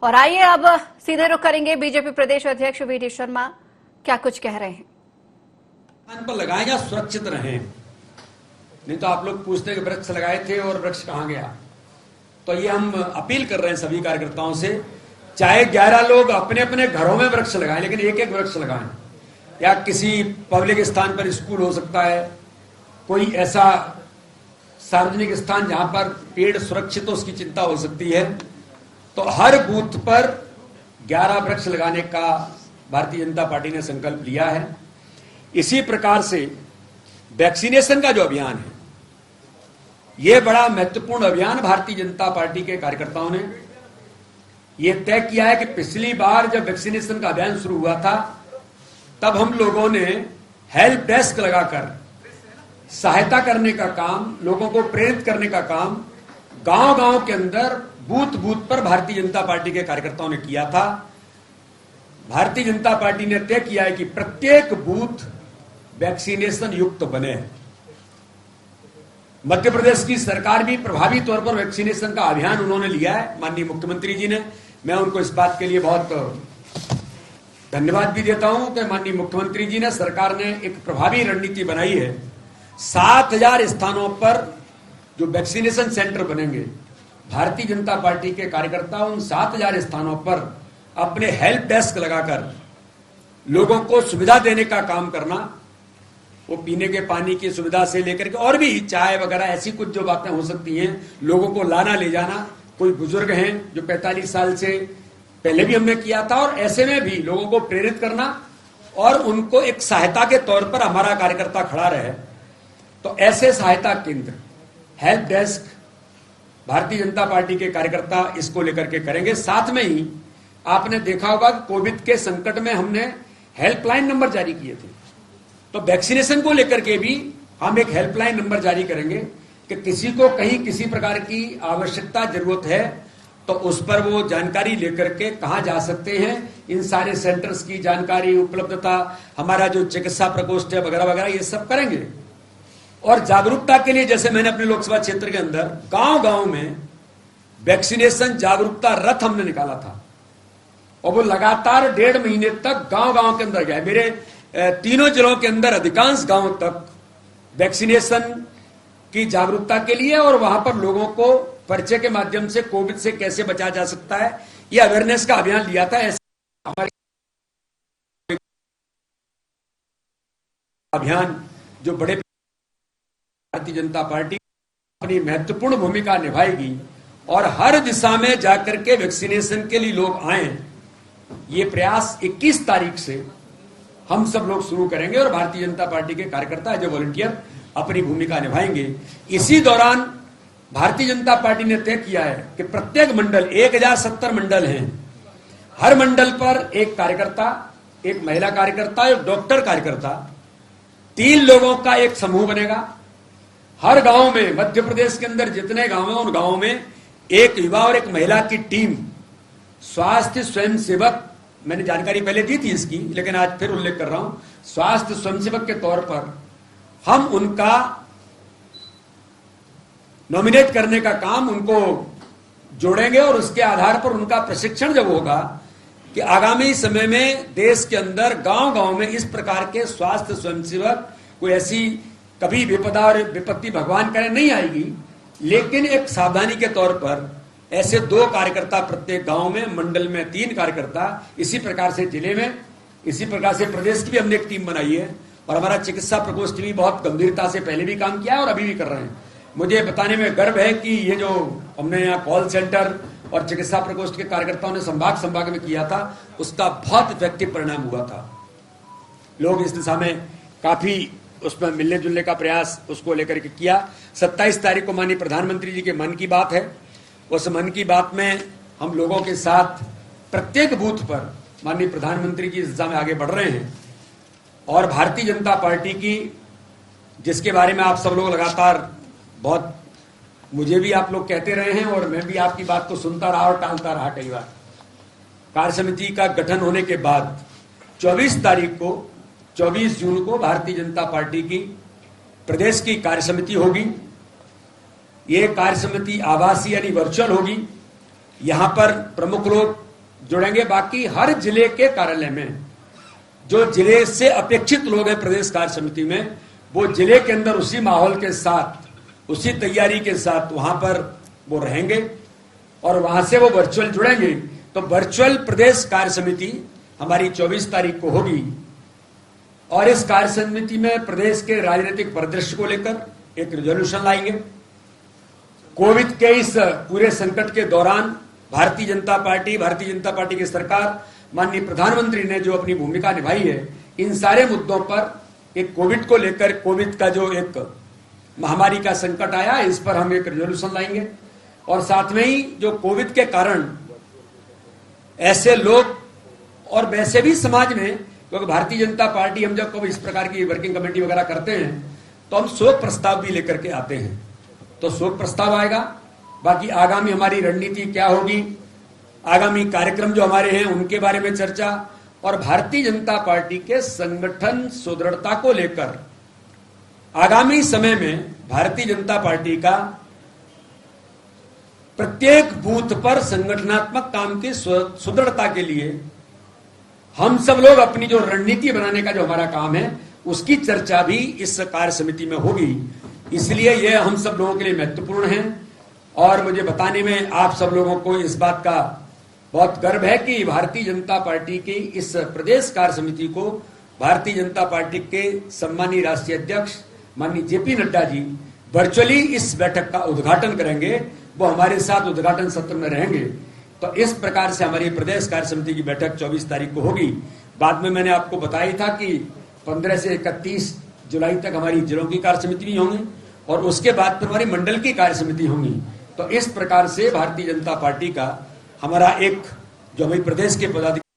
और आइए अब सीधे रुख करेंगे बीजेपी प्रदेश अध्यक्ष वीडी शर्मा क्या कुछ कह रहे हैं। पर लगाए या सुरक्षित रहें, नहीं तो आप लोग पूछते हैं कि वृक्ष लगाए थे और वृक्ष कहां गया। तो ये हम अपील कर रहे हैं सभी कार्यकर्ताओं से, चाहे 11 लोग अपने अपने घरों में वृक्ष लगाएं, लेकिन एक एक वृक्ष लगाएं, या किसी पब्लिक स्थान पर, स्कूल हो सकता है, कोई ऐसा सार्वजनिक स्थान जहां पर पेड़ सुरक्षित हो, उसकी चिंता हो सकती है। तो हर बूथ पर 11 वृक्ष लगाने का भारतीय जनता पार्टी ने संकल्प लिया है। इसी प्रकार से वैक्सीनेशन का जो अभियान है, यह बड़ा महत्वपूर्ण अभियान भारतीय जनता पार्टी के कार्यकर्ताओं ने यह तय किया है कि पिछली बार जब वैक्सीनेशन का अभियान शुरू हुआ था, तब हम लोगों ने हेल्प डेस्क लगाकर सहायता करने का काम, लोगों को प्रेरित करने का काम गांव-गांव के अंदर, बूथ बूथ पर भारतीय जनता पार्टी के कार्यकर्ताओं ने किया था। भारतीय जनता पार्टी ने तय किया है कि प्रत्येक बूथ वैक्सीनेशन युक्त बने। मध्य प्रदेश की सरकार भी प्रभावी तौर पर वैक्सीनेशन का अभियान उन्होंने लिया है, माननीय मुख्यमंत्री जी ने। मैं उनको इस बात के लिए बहुत धन्यवाद भी देता हूं कि माननीय मुख्यमंत्री जी ने, सरकार ने एक प्रभावी रणनीति बनाई है। 7000 स्थानों पर जो वैक्सीनेशन सेंटर बनेंगे, भारतीय जनता पार्टी के कार्यकर्ता उन 7000 स्थानों पर अपने हेल्प डेस्क लगाकर लोगों को सुविधा देने का काम करना, वो पीने के पानी की सुविधा से लेकर के और भी चाय वगैरह ऐसी कुछ जो बातें हो सकती हैं, लोगों को लाना ले जाना। कोई बुजुर्ग हैं जो 45 साल से पहले भी हमने किया था, और ऐसे में भी लोगों को प्रेरित करना और उनको एक सहायता के तौर पर हमारा कार्यकर्ता खड़ा रहे। तो ऐसे सहायता केंद्र, help desk Bharatiya Janata party के कार्यकर्ता इसको लेकर के करेंगे। साथ में ही आपने देखा होगा कि कोविड के संकट में हमने हेल्पलाइन नंबर जारी किए थे, तो वैक्सीनेशन को लेकर के भी हम एक हेल्पलाइन नंबर जारी करेंगे कि किसी को कहीं किसी प्रकार की आवश्यकता, जरूरत है, तो उस पर वो जानकारी लेकर के कहां जा सकते हैं। इन सारे सेंटर्स की जानकारी, उपलब्धता, हमारा जो चिकित्सा प्रकोष्ठ है वगैरह वगैरह, ये सब करेंगे। और जागरूकता के लिए जैसे मैंने अपने लोकसभा क्षेत्र के अंदर गांव-गांव में वैक्सीनेशन जागरूकता रथ हमने निकाला था, और वो लगातार 1.5 महीने तक गांव-गांव के अंदर गया। मेरे 3 जिलों के अंदर अधिकांश गांव तक वैक्सीनेशन की जागरूकता के लिए, और वहां पर लोगों को परिचय के माध्यम से कोविड से कैसे बचा जा सकता है, यह अवेयरनेस का अभियान लिया था। ऐसे हमारे अभियान जो बड़े भारतीय जनता पार्टी अपनी महत्वपूर्ण भूमिका निभाएगी और हर दिशा में जाकर के वैक्सीनेशन के लिए लोग आए, ये प्रयास 21 तारीख से हम सब लोग शुरू करेंगे, और भारतीय जनता पार्टी के कार्यकर्ता जो वॉलंटियर अपनी भूमिका निभाएंगे। इसी दौरान भारतीय जनता पार्टी ने तय किया है कि प्रत्येक मंडल, 1070 मंडल हैं, हर मंडल पर एक कार्यकर्ता, एक महिला कार्यकर्ता, एक डॉक्टर कार्यकर्ता, 3 लोगों का एक समूह बनेगा। हर गांव में, मध्य प्रदेश के अंदर जितने गांव हैं, उन गांव में एक युवा और एक महिला की टीम, स्वास्थ्य स्वयंसेवक, मैंने जानकारी पहले दी थी इसकी, लेकिन आज फिर उल्लेख कर रहा हूं, स्वास्थ्य स्वयंसेवक के तौर पर हम उनका नॉमिनेट करने का काम, उनको जोड़ेंगे, और उसके आधार पर उनका प्रशिक्षण जब होगा कि आगामी समय में देश के अंदर गांव-गांव में इस प्रकार के स्वास्थ्य स्वयंसेवक, कोई ऐसी कभी विपदा और विपत्ति भगवान करे नहीं आएगी, लेकिन एक सावधानी के तौर पर ऐसे 2 कार्यकर्ता प्रत्येक गांव में, मंडल में 3 कार्यकर्ता, इसी प्रकार से जिले में, इसी प्रकार से प्रदेश की भी हमने एक टीम बनाई है। और हमारा चिकित्सा प्रकोष्ठ भी बहुत गंभीरता से पहले भी काम किया है और अभी भी कर रहे हैं। मुझे बताने में गर्व है कि ये जो हमने यहाँ कॉल सेंटर और चिकित्सा प्रकोष्ठ के कार्यकर्ताओं ने संभाग में किया था, उसका बहुत इफेक्टिव परिणाम हुआ था। लोग इस दिशा में काफी उसमें मिलने जुलने का प्रयास उसको लेकर के किया। 27 तारीख को माननीय प्रधानमंत्री जी के मन की बात है, उस मन की बात में हम लोगों के साथ प्रत्येक बूथ पर माननीय प्रधानमंत्री जी इस दिशा में आगे बढ़ रहे हैं। और भारतीय जनता पार्टी की, जिसके बारे में आप सब लोग लगातार बहुत, मुझे भी आप लोग कहते रहे हैं और मैं भी आपकी बात को सुनता रहा और टालता रहा कई बार। कार्य समिति का गठन होने के बाद 24 जून को भारतीय जनता पार्टी की प्रदेश की कार्य समिति होगी। ये कार्य समिति आभासी यानी वर्चुअल होगी। यहां पर प्रमुख लोग जुड़ेंगे। बाकी हर जिले के कार्यालय में जो जिले से अपेक्षित लोग हैं प्रदेश कार्य समिति में, वो जिले के अंदर उसी माहौल के साथ, उसी तैयारी के साथ वहां पर वो रहेंगे और वहां से वो वर्चुअल जुड़ेंगे। तो वर्चुअल प्रदेश कार्य समिति हमारी 24 तारीख को होगी और इस कार्य समिति में प्रदेश के राजनीतिक परिदृश्य को लेकर एक रिजोल्यूशन लाएंगे। कोविड के इस पूरे संकट के दौरान भारतीय जनता पार्टी की सरकार, माननीय प्रधानमंत्री ने जो अपनी भूमिका निभाई है, इन सारे मुद्दों पर एक कोविड को लेकर, कोविड का जो एक महामारी का संकट आया, इस पर हम एक रिजोल्यूशन लाएंगे। और साथ में ही जो कोविड के कारण ऐसे लोग और वैसे भी समाज में, क्योंकि भारतीय जनता पार्टी हम जब इस प्रकार की वर्किंग कमेटी वगैरह करते हैं तो हम शोक प्रस्ताव भी लेकर के आते हैं, तो शोक प्रस्ताव आएगा। बाकी आगामी हमारी रणनीति क्या होगी, आगामी कार्यक्रम जो हमारे हैं उनके बारे में चर्चा, और भारतीय जनता पार्टी के संगठन सुदृढ़ता को लेकर आगामी समय में भारतीय जनता पार्टी का प्रत्येक बूथ पर संगठनात्मक काम की सुदृढ़ता के लिए हम सब लोग अपनी जो रणनीति बनाने का जो हमारा काम है उसकी चर्चा भी इस कार्य समिति में होगी। इसलिए यह हम सब लोगों के लिए महत्वपूर्ण है और मुझे बताने में आप सब लोगों को इस बात का बहुत गर्व है कि भारतीय जनता पार्टी की इस प्रदेश कार्य समिति को भारतीय जनता पार्टी के सम्मानीय राष्ट्रीय अध्यक्ष माननीय जेपी नड्डा जी वर्चुअली इस बैठक का उद्घाटन करेंगे। वो हमारे साथ उद्घाटन सत्र में रहेंगे। तो इस प्रकार से हमारी प्रदेश कार्य समिति की बैठक 24 तारीख को होगी। बाद में मैंने आपको बताया था कि 15 से 31 जुलाई तक हमारी जिलों की कार्य समिति भी होंगी और उसके बाद फिर हमारी मंडल की कार्य समिति होंगी। तो इस प्रकार से भारतीय जनता पार्टी का हमारा एक जो हमारी प्रदेश के पदाधिकारी